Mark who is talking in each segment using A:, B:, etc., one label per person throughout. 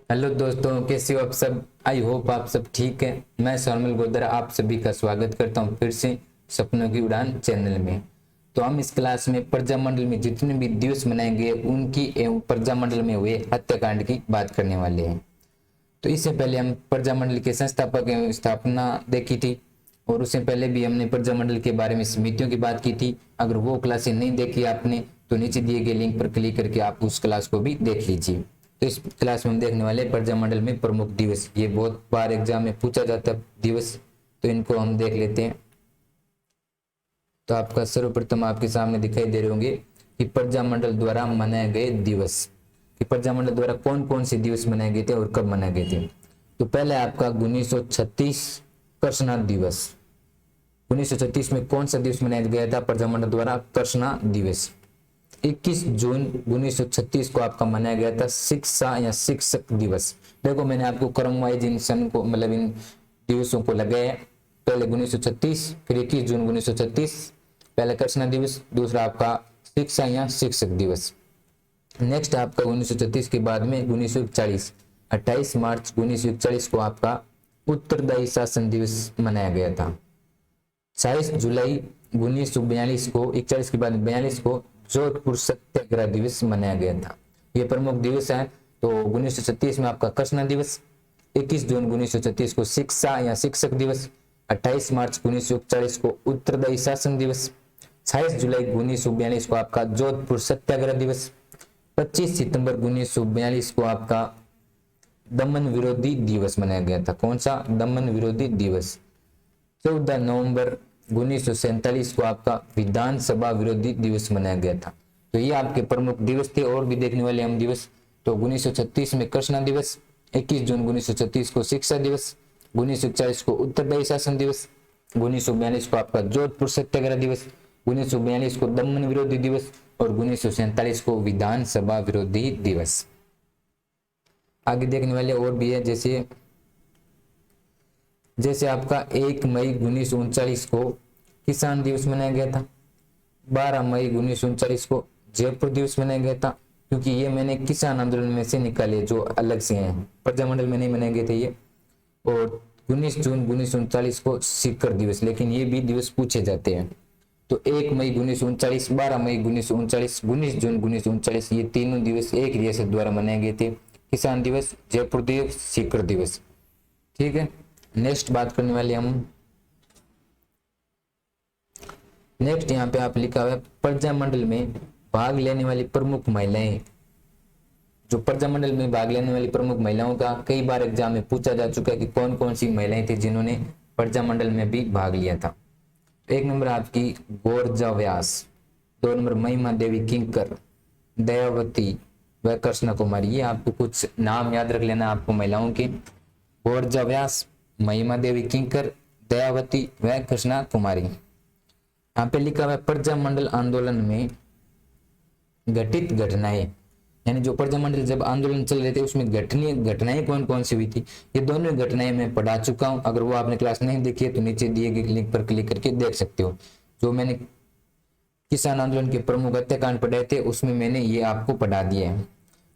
A: Hello दोस्तों, कैसे हो आप सब। आई होप आप सब ठीक है। मैं सोनल गोदरा आप सभी का स्वागत करता हूं फिर से सपनों की उड़ान चैनल में। तो हम इस क्लास में प्रजामंडल में जितने भी दिवस मनाए गए उनकी एवं प्रजामंडल में हुए हत्याकांड की बात करने वाले हैं। तो इससे पहले हम प्रजामंडल के संस्थापक एवं स्थापना देखी थी और उससे पहले भी हमने प्रजामंडल के बारे में समितियों की बात की थी। अगर वो क्लासें नहीं देखी आपने तो नीचे दिए गए लिंक पर क्लिक करके आप उस क्लास को भी देख लीजिए। तो इस क्लास में हम देखने वाले प्रजामंडल में प्रमुख दिवस, ये बहुत बार एग्जाम में पूछा जाता है दिवस, तो इनको हम देख लेते हैं। तो आपका सर्वप्रथम आपके सामने दिखाई दे रहे होंगे कि प्रजामंडल द्वारा मनाए गए दिवस, कि प्रजामंडल द्वारा कौन कौन से दिवस मनाए गए थे और कब मनाए गए थे। तो पहले आपका 1936 कृष्णा दिवस। 1936 में कौन सा दिवस मनाया गया था प्रजामंडल द्वारा? कृष्णा दिवस। 21 जून 1936 को आपका मनाया गया था शिक्षा या शिक्षक दिवस। देखो मैंने आपको क्रम वाइज इन सन को मतलब इन दिवसों को लगाया। पहले 1936, फिर 21 जून 1936, पहला कृष्णा दिवस, दूसरा आपका शिक्षा या शिक्षक दिवस। नेक्स्ट आपका 1936 के बाद में 1941, 28 मार्च 1941 को आपका उत्तरदायी शासन दिवस मनाया गया था। 22 जुलाई 1942 को, 41 के बाद 42 को जोधपुर सत्याग्रह दिवस मनाया गया था। ये प्रमुख दिवस है। तो 1936 में आपका कृष्णा दिवस, 21 जून 1936 को शिक्षा या शिक्षक दिवस, 28 मार्च 1941 को उत्तरदायी शासन दिवस, 26 जुलाई 1942 को आपका जोधपुर सत्याग्रह दिवस, 25 सितंबर 1942 को आपका दमन विरोधी दिवस मनाया गया था। कौन सा? दमन विरोधी दिवस। 14 नवंबर 1947 को आपका विधानसभा विरोधी दिवस मनाया गया था। तो ये आपके प्रमुख दिवस थे और भी देखने वाले हम दिवस। तो 1936 में कृष्णा दिवस, 21 जून 1936 को शिक्षा दिवस, 1941 को उत्तरदायी शासन दिवस, 1942 को आपका जोधपुर सत्याग्रह दिवस, 1942 को दमन विरोधी दिवस और 1947 को विधानसभा विरोधी दिवस। आगे देखने वाले और भी है, जैसे आपका 1 मई 1939 को किसान दिवस मनाया गया था। 12 मई 1939 को जयपुर दिवस मनाया गया था, क्योंकि ये मैंने किसान आंदोलन में से निकाले जो अलग से हैं, प्रजामंडल में नहीं मनाए गए थे ये। और 19 जून 1939 को सीकर दिवस, लेकिन ये भी दिवस पूछे जाते हैं। तो 1 मई 1939, 12 मई 1939, 19 जून 1939, ये तीनों दिवस एक रियासत द्वारा मनाए गए थे। किसान दिवस, जयपुर दिवस, सीकर दिवस। ठीक है, नेक्स्ट बात करने वाले हम। नेक्स्ट यहाँ पे आप लिखा हुआ है प्रजामंडल में भाग लेने वाली प्रमुख महिलाएं। जो प्रजामंडल में भाग लेने वाली प्रमुख महिलाओं का कई बार एग्जाम में पूछा जा चुका है कि कौन कौन सी महिलाएं थी जिन्होंने प्रजामंडल में भी भाग लिया था। एक नंबर आपकी गोरजा व्यास, 2 नंबर महिमा देवी किंकर, दयावती व कृष्णा कुमारी। ये आपको कुछ नाम याद रख लेना आपको महिलाओं के। गोरजा व्यास, महिमा देवी किंकर, दयावती व कृष्णा कुमारी। यहाँ पे लिखा हुआ है प्रजामंडल आंदोलन में घटित घटनाएं, यानी जो प्रजामंडल जब आंदोलन चल रहे थे उसमें घटनाएं कौन कौन सी हुई थी, ये दोनों घटनाएं मैं पढ़ा चुका हूं। अगर वो आपने क्लास नहीं देखी है तो नीचे दिए गए लिंक पर क्लिक करके देख सकते हो। जो मैंने किसान आंदोलन के प्रमुख हत्याकांड पढ़ाए थे उसमें मैंने ये आपको पढ़ा दिया है।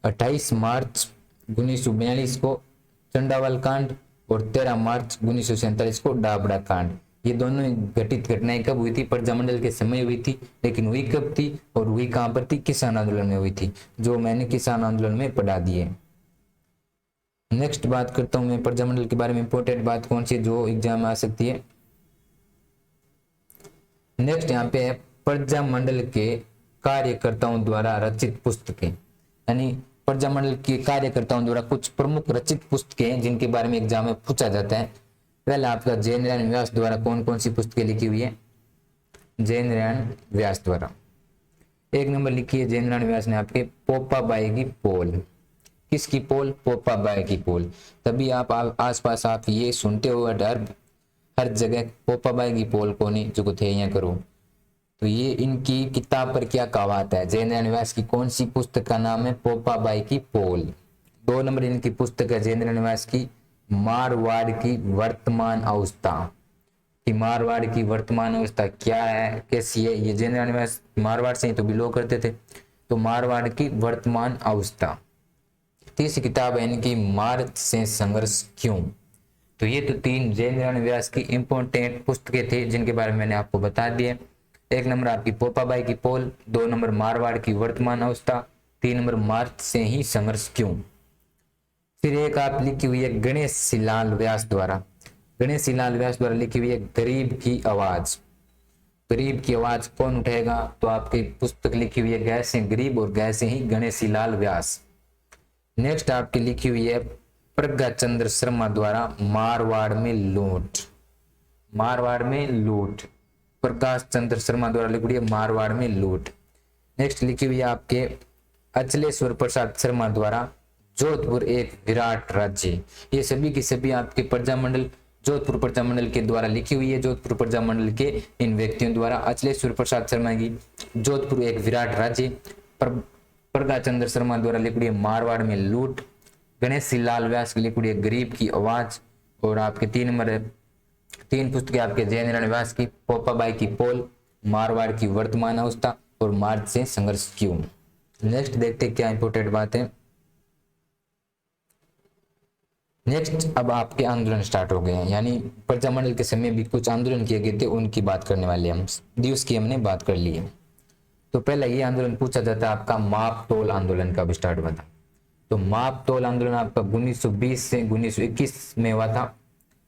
A: 28 मार्च 1942 को चंडावल कांड और 13 मार्च 1947 को डाबड़ा कांड। ये दोनों घटित घटनाएं कब हुई थी? प्रजामंडल के समय हुई थी, लेकिन हुई कब थी और हुई कहां पर थी? किसान आंदोलन में हुई थी, जो मैंने किसान आंदोलन में पढ़ा दिए। नेक्स्ट बात करता हूं मैं प्रजामंडल के बारे में। इंपॉर्टेंट बात कौन सी जो एग्जाम में आ सकती है। नेक्स्ट यहाँ पे है प्रजामंडल के कार्यकर्ताओं द्वारा रचित पुस्तकें, यानी प्रजामंडल के कार्यकर्ताओं द्वारा कुछ प्रमुख रचित पुस्तकें हैं जिनके बारे में एग्जाम में पूछा जाता है। पहला आपका जयनारायण व्यास द्वारा कौन कौन सी पुस्तकें लिखी हुई है? जयनारायण व्यास द्वारा एक नंबर लिखी है जयनारायण व्यास ने आपके पोपाबाई की पोल। किसकी पोल? पोपाबाई की पोल। तभी आप आसपास आप ये सुनते हो हर जगह पोपाबाई की पोल को नहीं जो थे यहाँ करो। तो ये इनकी किताब पर क्या कहावत है? जयनारायण व्यास की कौन सी पुस्तक का नाम है? पोपाबाई की पोल। 2 नंबर इनकी पुस्तक है जयनारायण व्यास की मारवाड़ की वर्तमान अवस्था। कि मारवाड़ की वर्तमान अवस्था क्या है, कैसी है? ये जयनारायण व्यास मारवाड़ से ही तो बिलोंग करते थे। तो मारवाड़ की वर्तमान अवस्था। तीसरी किताब है इनकी मार्च से संघर्ष क्यों। तो ये तो 3 जयेंद्र व्यास की इंपॉर्टेंट पुस्तकें थी जिनके बारे में मैंने आपको बता दिए। 1 नंबर आपकी पोपाबाई की पोल, 2 नंबर मारवाड़ की वर्तमान अवस्था, 3 नंबर मार्च से ही संघर्ष क्यों। फिर एक आप लिखी हुई है गणेश लाल व्यास द्वारा, गणेश लाल व्यास द्वारा लिखी हुई है गरीब की आवाज। गरीब की आवाज कौन उठाएगा, तो आपकी पुस्तक लिखी हुई है गै से गरीब और गै से ही गणेश लाल व्यास। नेक्स्ट आपकी लिखी हुई है प्रज्ञा चंद्र शर्मा द्वारा मारवाड़ में लूट, मारवाड़ में लूट, प्रकाश चंद्र शर्मा द्वारा लिखी हुई है मारवाड़ में लूट। नेक्स्ट लिखी हुई है आपके अचलेश्वर प्रसाद शर्मा द्वारा जोधपुर एक विराट राज्य। ये सभी की सभी आपके प्रजामंडल, जोधपुर प्रजामंडल के द्वारा लिखी हुई है, जोधपुर प्रजामंडल के इन व्यक्तियों द्वारा। अचलेश्वर प्रसाद शर्मा की जोधपुर एक विराट राज्य, प्रज्ञा चंद्र शर्मा द्वारा लिखी हुई है मारवाड़ में लूट, गणेश लाल व्यास की लिखी हुई है गरीब की आवाज, और आपके 3 नंबर 3 पुस्तकें आपके जयेंद्र व्यास की पोपाबाई की पोल, मारवाड़ की वर्तमान अवस्था और मार्च से संघर्ष क्यों। नेक्स्ट देखते क्या इंपोर्टेंट बात है। नेक्स्ट अब आपके आंदोलन स्टार्ट हो गए हैं, यानी प्रजामंडल के समय भी कुछ आंदोलन किए गए थे, उनकी बात करने वाले हम, दिवस की हमने बात कर ली है। तो पहला ये आंदोलन पूछा जाता है आपका माप तोल आंदोलन कब स्टार्ट हुआ था। तो माप तोल आंदोलन आपका 1920 से 1921 में हुआ था।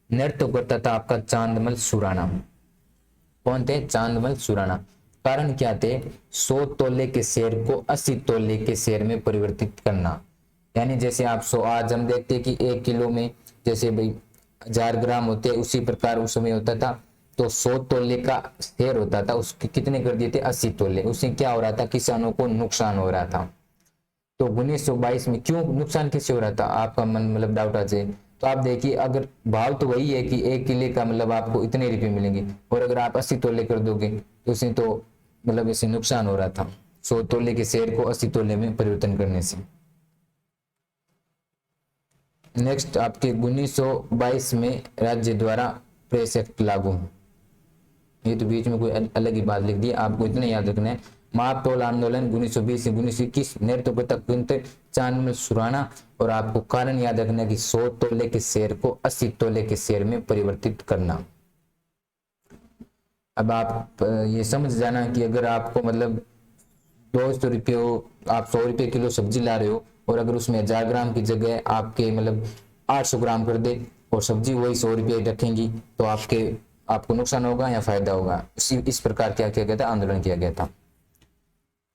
A: नेतृत्व करता था आपका चांदमल सुराणा। कौन थे? चांदमल सुराणा। कारण क्या थे? 100 तोले के शेयर को 80 तोले के शेयर में परिवर्तित करना। यानी जैसे आप 100, आज हम देखते हैं कि 1 किलो में जैसे भाई 1000 ग्राम होते, उसी प्रकार उस समय होता था। तो 100 तोले का शेयर होता था, उसके कितने कर दिए थे? 80 तोले। उससे क्या हो रहा था? किसानों को नुकसान हो रहा था। तो 1922 में क्यों नुकसान किससे हो रहा था? आपका मन मतलब डाउट आ जाए तो आप देखिए, अगर भाव तो वही है कि 1 किले का मतलब आपको इतने रुपये मिलेंगे, और अगर आप 80 तोले कर दोगे तो उससे तो मतलब इससे नुकसान हो रहा था 100 तोले के शेयर को 80 तोले में परिवर्तन करने से। नेक्स्ट आपके 1922 में राज्य द्वारा प्रेस एक्ट लागू। ये तो बीच में कोई अलग ही बात लिख दी, आपको इतना याद रखना है। माप तोल आंदोलन 1920 से 1921, नेतृत्व करता चांदमल सुराणा, और आपको कारण याद रखना है कि 100 तोले के शेयर को 80 तोले के शेयर में परिवर्तित करना। अब आप ये समझ जाना कि अगर आपको मतलब 200 रुपये हो, आप 100 रुपये किलो सब्जी ला रहे हो, और अगर उसमें 1000 ग्राम की जगह आपके मतलब 800 ग्राम कर दे और सब्जी वही 100 रुपये रखेंगी, तो आपको नुकसान होगा या फायदा होगा? इस प्रकार क्या किया गया था? आंदोलन किया गया था।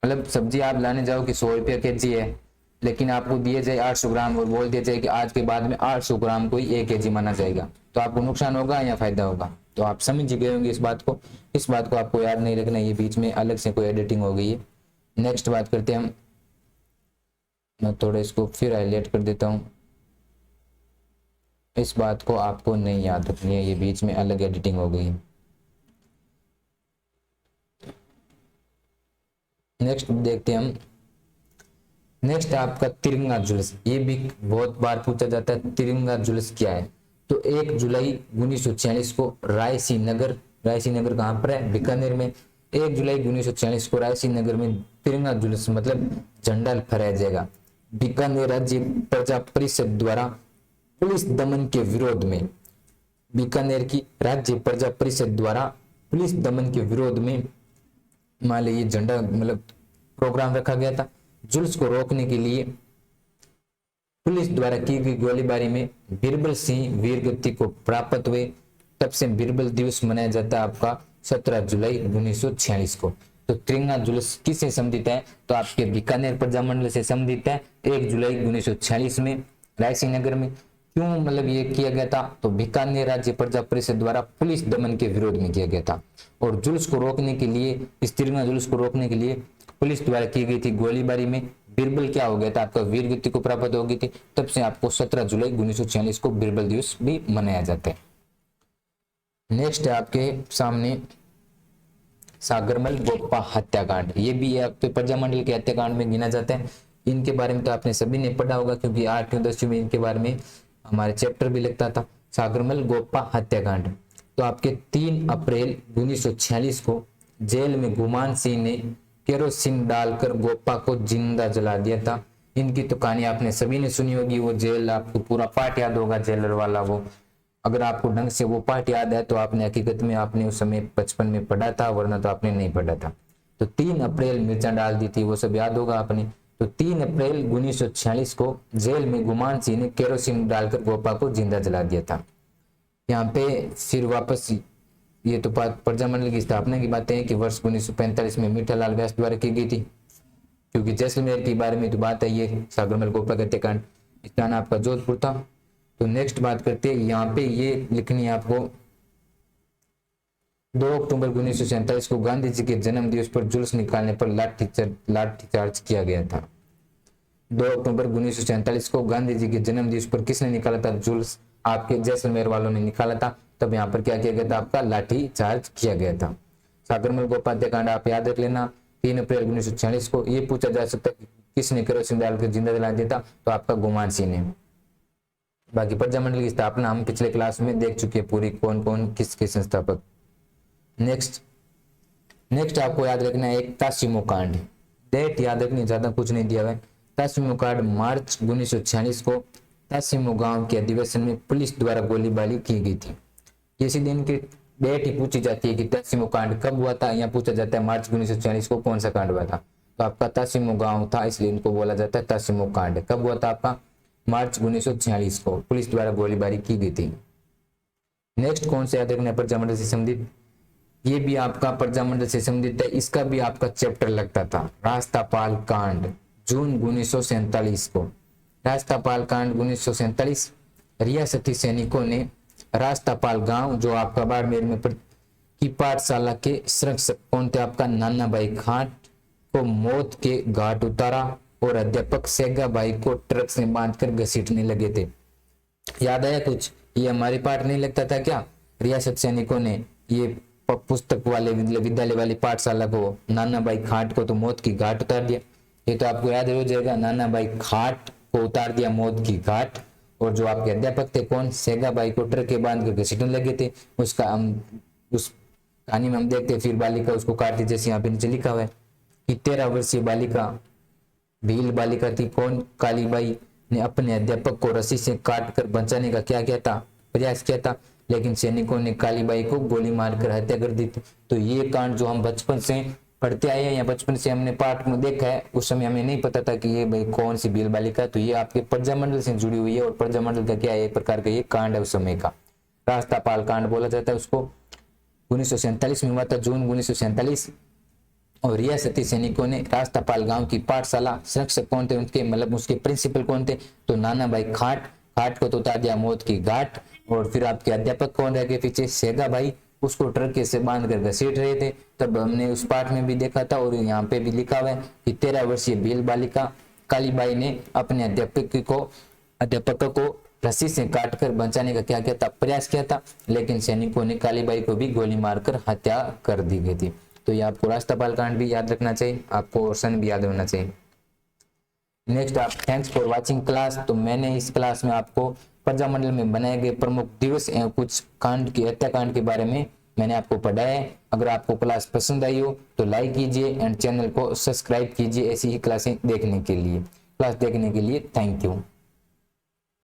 A: मतलब सब्जी आप लाने जाओ कि 100 रुपये केजी है, लेकिन आपको दिए जाए 800 ग्राम और बोल दिया जाए कि आज के बाद में 800 ग्राम को ही 1 केजी माना जाएगा, तो आपको नुकसान होगा या फायदा होगा? तो आप समझ गए होंगे इस बात को। इस बात को आपको याद नहीं रखना, ये बीच में अलग से कोई एडिटिंग हो गई है। नेक्स्ट बात करते हैं हम, मैं थोड़ा इसको फिर हाईलाइट कर देता हूं। इस बात को आपको नहीं याद रखनी है, ये बीच में अलग एडिटिंग हो गई है। नेक्स्ट देखते हैं हम। नेक्स्ट आपका तिरंगा जुलूस, ये भी बहुत बार पूछा जाता है, तिरंगा जुलूस क्या है? तो 1 जुलाई 1946 को रायसी नगर कहाँ पर है? बीकानेर में। 1 जुलाई 1946 को रायसी नगर में तिरंगा जुलूस मतलब झंडा फहराया जाएगा। बीकानेर राज्य प्रजा परिषद द्वारा पुलिस दमन के विरोध में, बीकानेर की राज्य प्रजा परिषद द्वारा पुलिस दमन के विरोध में मान लीजिए झंडा मतलब प्रोग्राम रखा गया था। जुलूस को रोकने के लिए पुलिस द्वारा की गई गोलीबारी में बीरबल सिंह वीरगति को प्राप्त हुए। तब से बीरबल दिवस मनाया जाता है आपका 17 जुलाई 1946 को। तो तिरंगा जुलूस किससे संबंधित है? तो आपके बीकानेर प्रजामंडल से संबंधित है। 1 जुलाई 1946 में रायसी नगर में। क्यों मतलब ये किया गया था? तो बीकानेर राज्य प्रजा परिषद द्वारा पुलिस दमन के विरोध में किया गया था। और जुलूस को रोकने के लिए, इस तिरंगा जुलूस को रोकने के लिए पुलिस द्वारा की गई थी गोलीबारी में बीरबल क्या हो गया था? आपका वीरगति को प्राप्त हो गई थी। तब से आपको 17 जुलाई 1946 को बीरबल दिवस भी मनाया जाता है। नेक्स्ट है आपके सामने सागरमल गोप्पा हत्याकांड। ये भी आपके प्रजामंडल के हत्याकांड में गिना जाता है। इनके बारे में तो आपने सभी ने पढ़ा होगा, क्योंकि 8वीं 10वीं में इनके बारे में हमारे चैप्टर भी लगता था। सागरमल गोप्पा हत्याकांड, तो आपके 3 अप्रैल 1946 को जेल में गुमान सिंह ने केरोसिन डालकर गोप्पा को जिंदा जला दिया था। इनकी तो कहानी आपने सभी ने सुनी होगी। वो जेल, आपको पूरा पार्ट याद होगा जेलर वाला। वो अगर आपको ढंग से वो पार्ट याद है तो आपने हकीकत में आपने उस समय बचपन में पढ़ा था, वरना तो आपने नहीं पढ़ा था। तो 3 अप्रैल मिर्चा डाल दी थी, वो सब याद होगा आपने। तो 3 अप्रैल 1946 को जेल में गुमान सिंह ने केरोसिन डालकर गोपा को जिंदा जला दिया था। यहाँ पे फिर वापस ये तो प्रजा मंडल की स्थापना की बातें हैं कि वर्ष 1945 में मीठालाल व्यास द्वारा की गई थी, क्योंकि जैसलमेर के बारे में तो बात है, ये सागरमल गोपा का हत्याकांड, स्थान आपका जोधपुर था। तो नेक्स्ट बात करते हैं, यहाँ पे ये लिखनी है आपको 2 अक्टूबर 1947 को गांधी जी के जन्म दिवस पर जुलूस निकालने पर लाठीचार्ज किया गया था। 2 अक्टूबर 1947 को गांधी जी के जन्म दिवस पर किसने निकाला था जुलूस? आपके जैसलमेर वालों ने निकाला था। तब यहाँ पर क्या किया गया था? आपका लाठी चार्ज किया गया था। सागरमल गोपा हत्याकांड आप याद रख लेना 3 अप्रैल 1946 को। ये पूछा जा सकता है किसने केरोसिन डालकर जिंदा जला दिया था? तो आपका गुमान सिंह ने। बाकी प्रजा मंडल की स्थापना हम पिछले क्लास में देख चुके हैं पूरी, कौन कौन किसके संस्थापक। नेक्स्ट आपको याद रखना है एक तासिमो कांड। डेट याद रखनी, ज्यादा कुछ नहीं दिया हुआ है। तासिमो कांड मार्च 1946 को तासिमो गांव के अधिवेशन में पुलिस द्वारा गोलीबारी की गई थी। इसी दिन की डेट ही पूछी जाती है कि तासिमो कांड कब हुआ था। यहाँ पूछा जाता है मार्च 1946 को कौन सा कांड हुआ था। तो आपका तासिमो गांव था, इसलिए इनको बोला जाता है तासिमो कांड। कब हुआ था? आपका मार्च 1946 को पुलिस द्वारा गोलीबारी की गई थी। नेक्स्ट कौन से याद रखना? प्रजा मंडल से संबंधित, ये भी आपका प्रजा मंडल से संबंधित है। इसका भी आपका चैप्टर लगता था, रास्तापाल कांड, जून 1947 को। रास्तापाल कांड 1947, रियासती सैनिकों ने रास्तापाल गांव जो आपका बाड़मेर में की पाठशाला के संरक्षक कौन थे? आपका नाना भाई खाट को मौत के घाट उतारा और अध्यापक सेगा भाई को ट्रक से बांधकर घसीटने लगे थे। याद आया कुछ? ये हमारे पाठ नहीं लगता था क्या? रियासत सैनिकों ने ये पुस्तक वाले विद्यालय वाली पाठशाला को, नाना भाई खाट को तो मौत की घाट उतार दिया। ये तो आपको याद हो जाएगा, नाना भाई खाट को उतार दिया मौत की घाट। और जो आपके अध्यापक थे कौन? सेगा भाई को ट्रक के बांध कर घसीटने लगे थे। उसका हम उस कहानी में हम देखते हैं, फिर बालिका उसको काटती, जैसे यहाँ पे नीचे लिखा हुआ है कि 13 वर्षीय बालिका, भील बालिका थी कौन? कालीबाई ने अपने अध्यापक को रस्सी से काट कर बचाने का क्या किया था? प्रयास किया था, लेकिन सैनिकों ने कालीबाई को गोली मारकर हत्या कर दी थी। तो ये कांड जो हम बचपन से पढ़ते आए हैं या बचपन से हमने पाठ में देखा है, उस समय हमें नहीं पता था कि ये भाई कौन सी भील बालिका। तो ये आपके प्रजा मंडल से जुड़ी हुई है, और प्रजा मंडल का क्या है? एक प्रकार का ये कांड है उस समय का, रास्तापाल कांड बोला जाता है उसको। 1947 में हुआ था, जून 1947। और रियासती सैनिकों ने रास्तापाल गांव की पाठशाला संरक्षक कौन थे? उनके मतलब उसके प्रिंसिपल कौन थे? तो नाना भाई खाट को तो उतार दिया मौत की घाट। और फिर आपके अध्यापक कौन रह गए पीछे? सेगा भाई, उसको ट्रक से बांध कर घसीट रहे थे। तब हमने उस पाठ में भी देखा था, और यहाँ पे भी लिखा हुआ है कि 13 वर्षीय भील बालिका कालीबाई ने अपने अध्यापक को रस्सी से काटकर बचाने का क्या किया था? प्रयास किया था, लेकिन सैनिकों ने कालीबाई को भी गोली मारकर हत्या कर दी गई थी। तो ये आपको रास्तापाल कांड भी याद रखना चाहिए, आपको और सन भी याद होना चाहिए। नेक्स्ट आप थैंक्स फॉर वाचिंग क्लास। तो मैंने इस क्लास में आपको प्रजा मंडल में बनाए गए प्रमुख दिवस एवं कुछ कांड के हत्याकांड के बारे में मैंने आपको पढ़ाया है। अगर आपको क्लास पसंद आई हो तो लाइक कीजिए एंड चैनल को सब्सक्राइब कीजिए ऐसी ही क्लासें देखने के लिए। क्लास देखने के लिए थैंक यू।